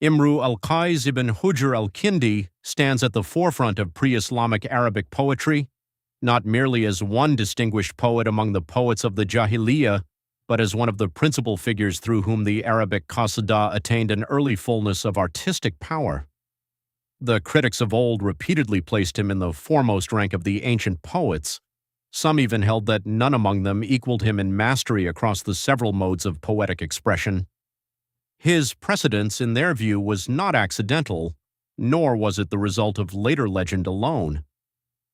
Imru al-Qais ibn Hujr al-Kindi stands at the forefront of pre-Islamic Arabic poetry, not merely as one distinguished poet among the poets of the Jahiliyyah, but as one of the principal figures through whom the Arabic qasīdah attained an early fullness of artistic power. The critics of old repeatedly placed him in the foremost rank of the ancient poets. Some even held that none among them equaled him in mastery across the several modes of poetic expression. His precedence, in their view, was not accidental, nor was it the result of later legend alone.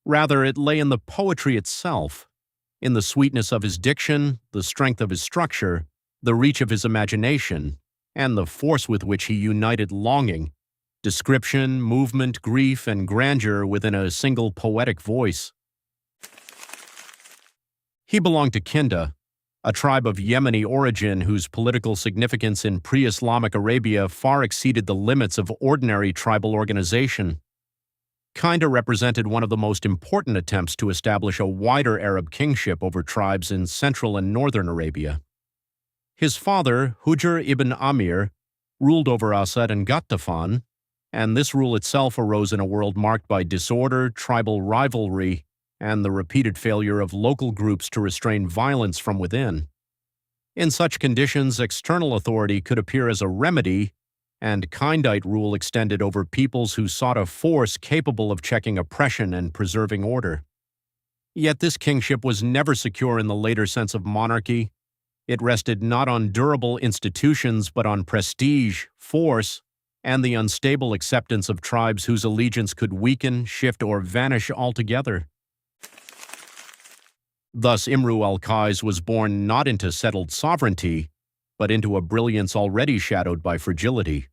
Rather, it lay in the poetry itself, in the sweetness of his diction, the strength of his structure, the reach of his imagination, and the force with which he united longing, description, movement, grief, and grandeur within a single poetic voice. He belonged to Kinda, a tribe of Yemeni origin whose political significance in pre-Islamic Arabia far exceeded the limits of ordinary tribal organization. Kinda represented one of the most important attempts to establish a wider Arab kingship over tribes in central and northern Arabia. His father, Hujr ibn Amir, ruled over Asad and Ghattafan, and this rule itself arose in a world marked by disorder, tribal rivalry, and the repeated failure of local groups to restrain violence from within. In such conditions, external authority could appear as a remedy, and Kindite rule extended over peoples who sought a force capable of checking oppression and preserving order. Yet this kingship was never secure in the later sense of monarchy. It rested not on durable institutions but on prestige, force, and the unstable acceptance of tribes whose allegiance could weaken, shift, or vanish altogether. Thus, Imru al-Qais was born not into settled sovereignty, but into a brilliance already shadowed by fragility.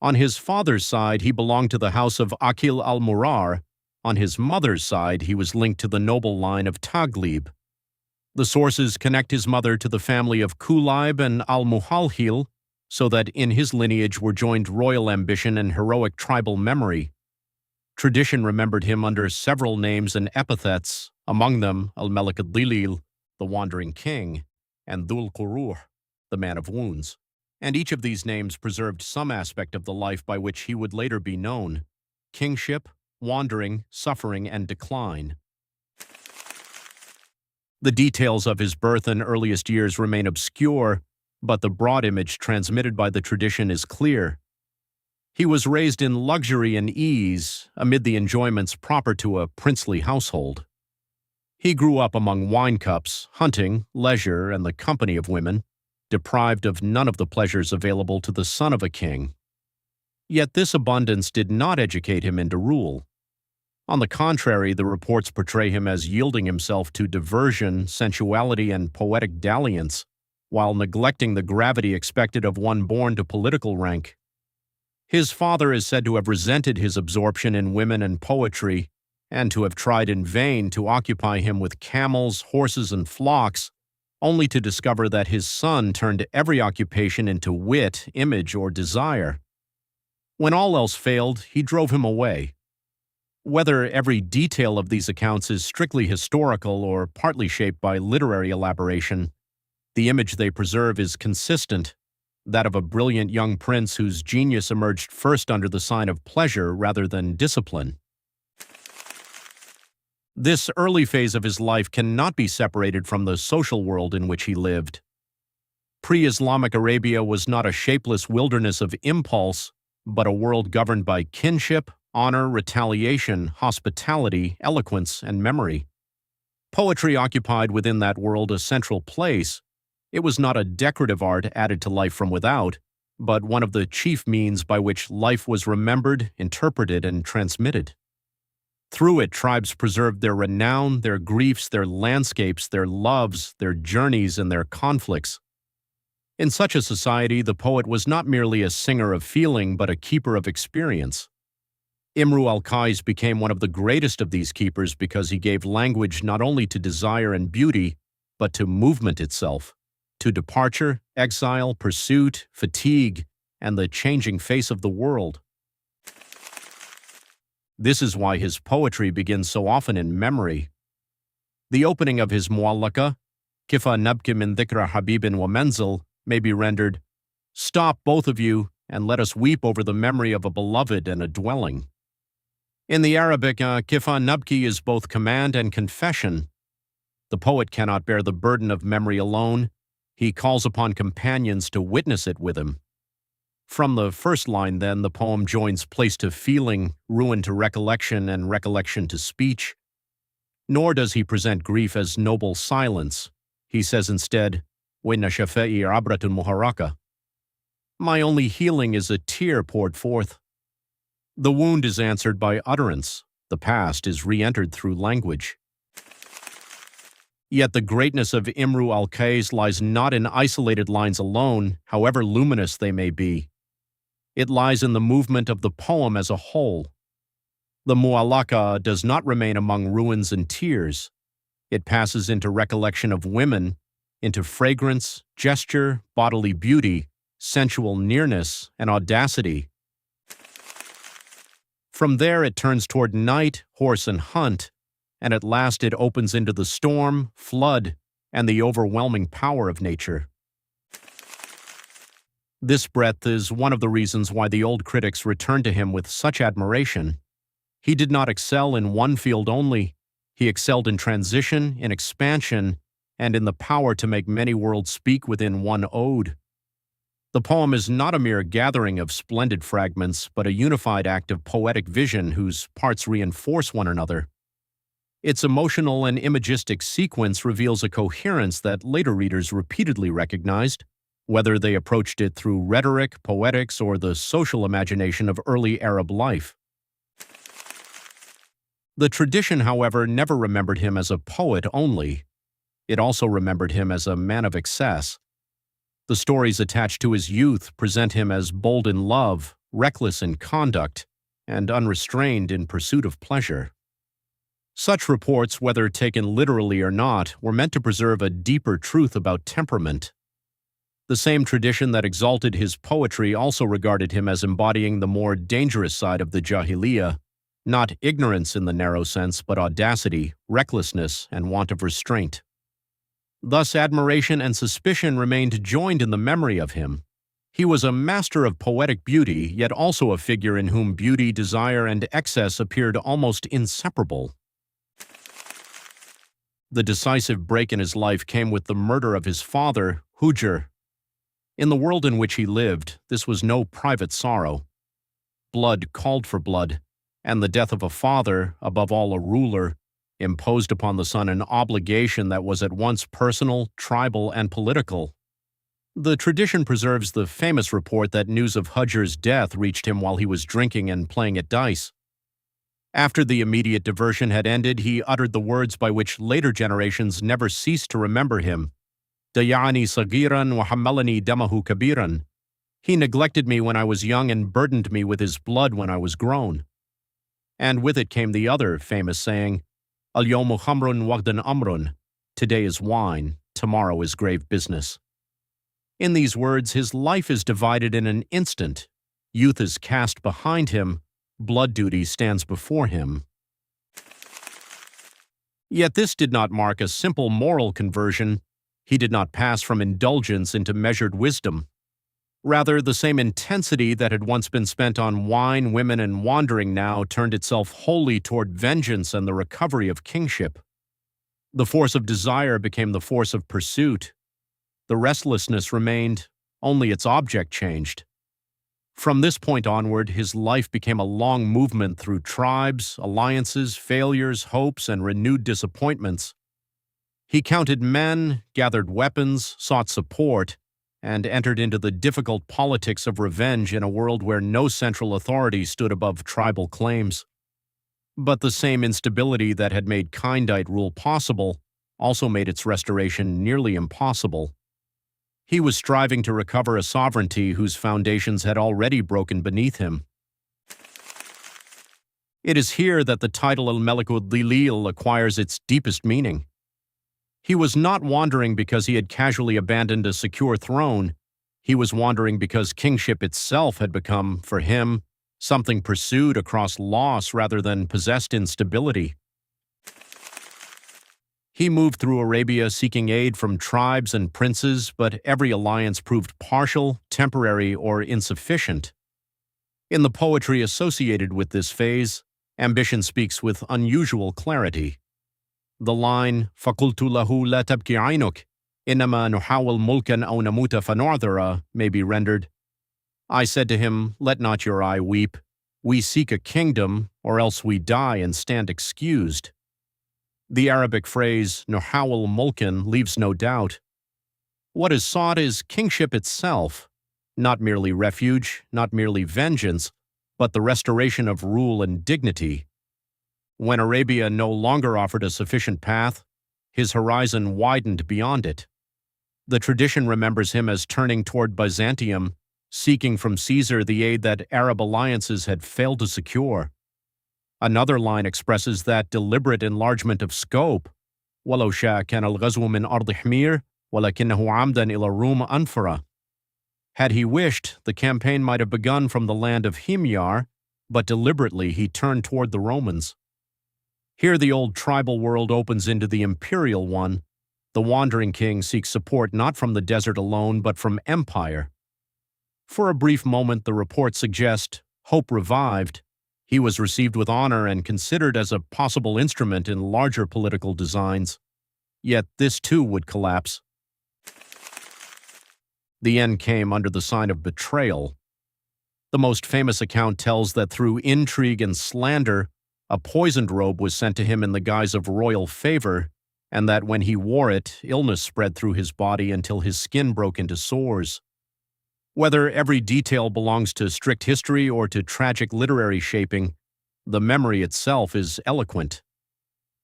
On his father's side, he belonged to the house of Aqil al-Murar. On his mother's side, he was linked to the noble line of Taghlib. The sources connect his mother to the family of Kulayb and al-Muhalhil, so that in his lineage were joined royal ambition and heroic tribal memory. Tradition remembered him under several names and epithets, among them al-Malik al-Dilil, the wandering king, and Dhul Quruh, the man of wounds. And each of these names preserved some aspect of the life by which he would later be known: kingship, wandering, suffering, and decline. The details of his birth and earliest years remain obscure, but the broad image transmitted by the tradition is clear. He was raised in luxury and ease, amid the enjoyments proper to a princely household. He grew up among wine cups, hunting, leisure, and the company of women, deprived of none of the pleasures available to the son of a king. Yet this abundance did not educate him into rule. On the contrary, the reports portray him as yielding himself to diversion, sensuality, and poetic dalliance, while neglecting the gravity expected of one born to political rank. His father is said to have resented his absorption in women and poetry, and to have tried in vain to occupy him with camels, horses, and flocks, only to discover that his son turned every occupation into wit, image, or desire. When all else failed, he drove him away. Whether every detail of these accounts is strictly historical or partly shaped by literary elaboration, the image they preserve is consistent, that of a brilliant young prince whose genius emerged first under the sign of pleasure rather than discipline. This early phase of his life cannot be separated from the social world in which he lived. Pre-Islamic Arabia was not a shapeless wilderness of impulse, but a world governed by kinship, honor, retaliation, hospitality, eloquence, and memory. Poetry occupied within that world a central place. It was not a decorative art added to life from without, but one of the chief means by which life was remembered, interpreted, and transmitted. Through it, tribes preserved their renown, their griefs, their landscapes, their loves, their journeys, and their conflicts. In such a society, the poet was not merely a singer of feeling, but a keeper of experience. Imru al-Qais became one of the greatest of these keepers because he gave language not only to desire and beauty, but to movement itself, to departure, exile, pursuit, fatigue, and the changing face of the world. This is why his poetry begins so often in memory. The opening of his muallaka, Kifa nabki min dhikra habibin wa manzil, may be rendered, "Stop, both of you, and let us weep over the memory of a beloved and a dwelling. In the Arabic, kifa nabki is both command and confession. The poet cannot bear the burden of memory alone. He calls upon companions to witness it with him. From the first line, then, the poem joins place to feeling, ruin to recollection, and recollection to speech. Nor does he present grief as noble silence. He says instead, وَإِنَّ شَفَائِي عَبْرَةٌ مُحَرَّكَةٌ. My only healing is a tear poured forth. The wound is answered by utterance. The past is re-entered through language. Yet the greatness of Imru al-Qais lies not in isolated lines alone, however luminous they may be. It lies in the movement of the poem as a whole. The mu'allaka does not remain among ruins and tears. It passes into recollection of women, into fragrance, gesture, bodily beauty, sensual nearness, and audacity. From there it turns toward night, horse, and hunt, and at last it opens into the storm, flood, and the overwhelming power of nature. This breadth is one of the reasons why the old critics returned to him with such admiration. He did not excel in one field only. He excelled in transition, in expansion, and in the power to make many worlds speak within one ode. The poem is not a mere gathering of splendid fragments, but a unified act of poetic vision whose parts reinforce one another. Its emotional and imagistic sequence reveals a coherence that later readers repeatedly recognized, whether they approached it through rhetoric, poetics, or the social imagination of early Arab life. The tradition, however, never remembered him as a poet only. It also remembered him as a man of excess. The stories attached to his youth present him as bold in love, reckless in conduct, and unrestrained in pursuit of pleasure. Such reports, whether taken literally or not, were meant to preserve a deeper truth about temperament. The same tradition that exalted his poetry also regarded him as embodying the more dangerous side of the Jahiliyyah, not ignorance in the narrow sense, but audacity, recklessness, and want of restraint. Thus, admiration and suspicion remained joined in the memory of him. He was a master of poetic beauty, yet also a figure in whom beauty, desire, and excess appeared almost inseparable. The decisive break in his life came with the murder of his father, Hujr. In the world in which he lived, this was no private sorrow. Blood called for blood, and the death of a father, above all a ruler, imposed upon the son an obligation that was at once personal, tribal, and political. The tradition preserves the famous report that news of Hujr's death reached him while he was drinking and playing at dice. After the immediate diversion had ended, he uttered the words by which later generations never ceased to remember him. Dayani sagiran wa hammalani damahu kabiran. He neglected me when I was young and burdened me with his blood when I was grown. And with it came the other famous saying, Al-yawmu khamrun wagdan amrun. Today is wine, tomorrow is grave business. In these words, his life is divided in an instant. Youth is cast behind him, blood duty stands before him. Yet this did not mark a simple moral conversion. He did not pass from indulgence into measured wisdom. Rather, the same intensity that had once been spent on wine, women, and wandering now turned itself wholly toward vengeance and the recovery of kingship. The force of desire became the force of pursuit. The restlessness remained, only its object changed. From this point onward, his life became a long movement through tribes, alliances, failures, hopes, and renewed disappointments. He counted men, gathered weapons, sought support, and entered into the difficult politics of revenge in a world where no central authority stood above tribal claims. But the same instability that had made Kindite rule possible also made its restoration nearly impossible. He was striving to recover a sovereignty whose foundations had already broken beneath him. It is here that the title al-Malikud Lilil acquires its deepest meaning. He was not wandering because he had casually abandoned a secure throne. He was wandering because kingship itself had become, for him, something pursued across loss rather than possessed in stability. He moved through Arabia seeking aid from tribes and princes, but every alliance proved partial, temporary, or insufficient. In the poetry associated with this phase, ambition speaks with unusual clarity. The line, فَقُلْتُ لَهُ لَا تَبْكِ عَيْنُكَ إِنَّمَا نُحَاوِلْ مُلْكًا أَوْ نَمُوتَ فَنُعْذَرَ, may be rendered, I said to him, let not your eye weep. We seek a kingdom, or else we die and stand excused. The Arabic phrase, نُحَاوِلْ مُلْكًا, leaves no doubt. What is sought is kingship itself, not merely refuge, not merely vengeance, but the restoration of rule and dignity. When Arabia no longer offered a sufficient path, his horizon widened beyond it. The tradition remembers him as turning toward Byzantium, seeking from Caesar the aid that Arab alliances had failed to secure. Another line expresses that deliberate enlargement of scope. وَلَوْ شَاءَ كَانَ الْغَزْوُ مِنْ أَرْضِ حِمِيرٍ وَلَكِنَّهُ عَمْدًا إِلَى الرُّومِ أَنْفَرَ. Had he wished, the campaign might have begun from the land of Himyar, but deliberately he turned toward the Romans. Here the old tribal world opens into the imperial one. The wandering king seeks support not from the desert alone, but from empire. For a brief moment, the reports suggest hope revived. He was received with honor and considered as a possible instrument in larger political designs. Yet this too would collapse. The end came under the sign of betrayal. The most famous account tells that through intrigue and slander, a poisoned robe was sent to him in the guise of royal favor, and that when he wore it, illness spread through his body until his skin broke into sores. Whether every detail belongs to strict history or to tragic literary shaping, the memory itself is eloquent.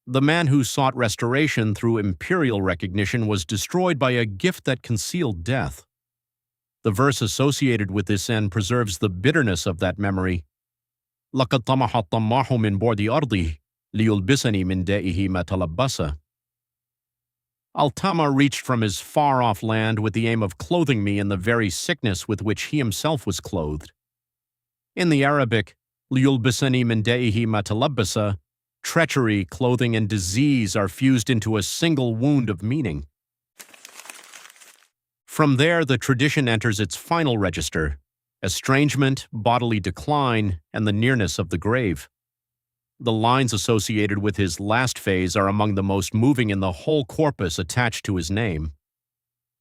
The man who sought restoration through imperial recognition was destroyed by a gift that concealed death. The verse associated with this end preserves the bitterness of that memory. لَقَدْ طَمَحَ الطَّمَّاحُ مِنْ بُعْدِ أَرْضِهِ لِيُلْبِسَنِي مِنْ دَائِهِ مَا تَلَبَّسَ. Al-Tama reached from his far-off land with the aim of clothing me in the very sickness with which he himself was clothed. In the Arabic, لِيُلْبِسَنِي مِنْ دَائِهِ مَا تَلَبَّسَ, treachery, clothing, and disease are fused into a single wound of meaning. From there, the tradition enters its final register: estrangement, bodily decline, and the nearness of the grave. The lines associated with his last phase are among the most moving in the whole corpus attached to his name.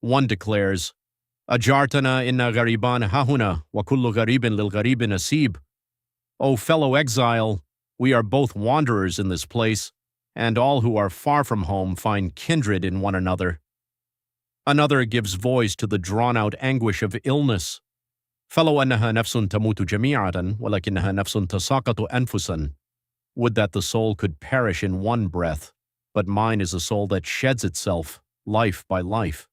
One declares, أَجَارْتَنَا إِنَّا غَرِيبَانَ هَهُنَا وَكُلُّ غَرِيبٍ لِلْغَرِيبِ نَصِيبٌ. O fellow exile, we are both wanderers in this place, and all who are far from home find kindred in one another. Another gives voice to the drawn-out anguish of illness. فَلَوْ أَنَّهَا نَفْسٌ تَمُوتُ جَمِيعًا وَلَكِنَّهَا نَفْسٌ تَسَاقَطُ أَنفُسًا. Would that the soul could perish in one breath, but mine is a soul that sheds itself, life by life.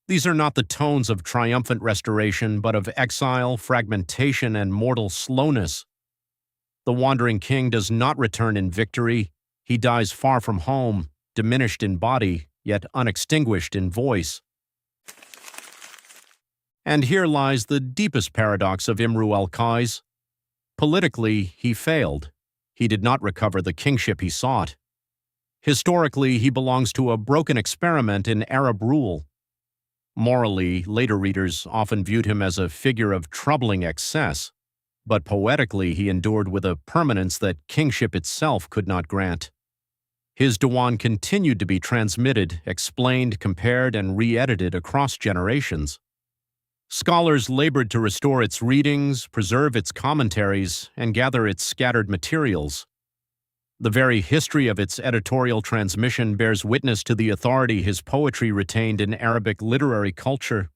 These are not the tones of triumphant restoration, but of exile, fragmentation, and mortal slowness. The wandering king does not return in victory. He dies far from home, diminished in body, yet unextinguished in voice. And here lies the deepest paradox of Imru al-Qais. Politically, he failed. He did not recover the kingship he sought. Historically, he belongs to a broken experiment in Arab rule. Morally, later readers often viewed him as a figure of troubling excess, but poetically he endured with a permanence that kingship itself could not grant. His Diwan continued to be transmitted, explained, compared, and re-edited across generations. Scholars labored to restore its readings, preserve its commentaries, and gather its scattered materials. The very history of its editorial transmission bears witness to the authority his poetry retained in Arabic literary culture.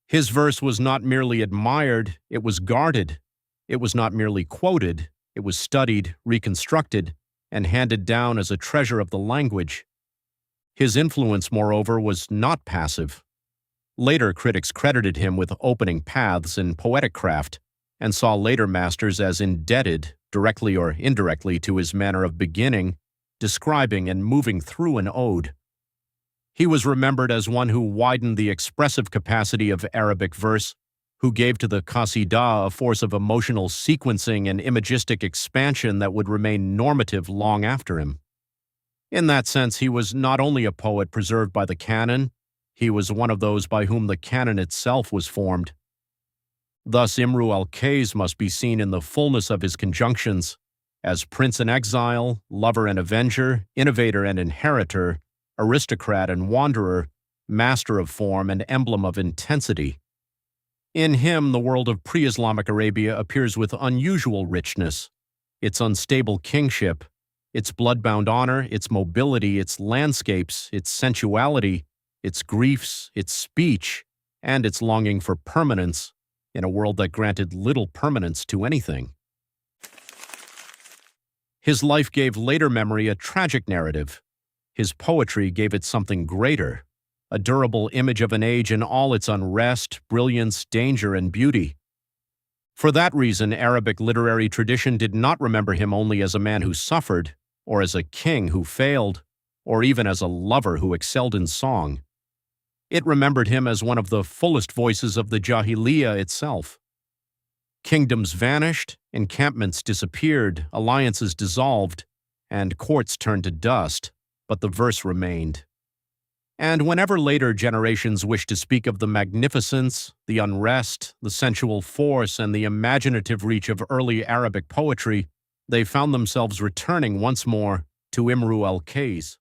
His verse was not merely admired, it was guarded. It was not merely quoted, it was studied, reconstructed, and handed down as a treasure of the language. His influence, moreover, was not passive. Later critics credited him with opening paths in poetic craft, and saw later masters as indebted, directly or indirectly, to his manner of beginning, describing, and moving through an ode. He was remembered as one who widened the expressive capacity of Arabic verse, who gave to the qasīdah a force of emotional sequencing and imagistic expansion that would remain normative long after him. In that sense, he was not only a poet preserved by the canon, he was one of those by whom the canon itself was formed. Thus, Imru al-Qais must be seen in the fullness of his conjunctions, as prince and exile, lover and avenger, innovator and inheritor, aristocrat and wanderer, master of form and emblem of intensity. In him, the world of pre-Islamic Arabia appears with unusual richness, its unstable kingship, its blood-bound honor, its mobility, its landscapes, its sensuality, its griefs, its speech, and its longing for permanence in a world that granted little permanence to anything. His life gave later memory a tragic narrative. His poetry gave it something greater, a durable image of an age in all its unrest, brilliance, danger, and beauty. For that reason, Arabic literary tradition did not remember him only as a man who suffered, or as a king who failed, or even as a lover who excelled in song. It remembered him as one of the fullest voices of the Jahiliyyah itself. Kingdoms vanished, encampments disappeared, alliances dissolved, and courts turned to dust, but the verse remained. And whenever later generations wished to speak of the magnificence, the unrest, the sensual force, and the imaginative reach of early Arabic poetry, they found themselves returning once more to Imru al-Qais.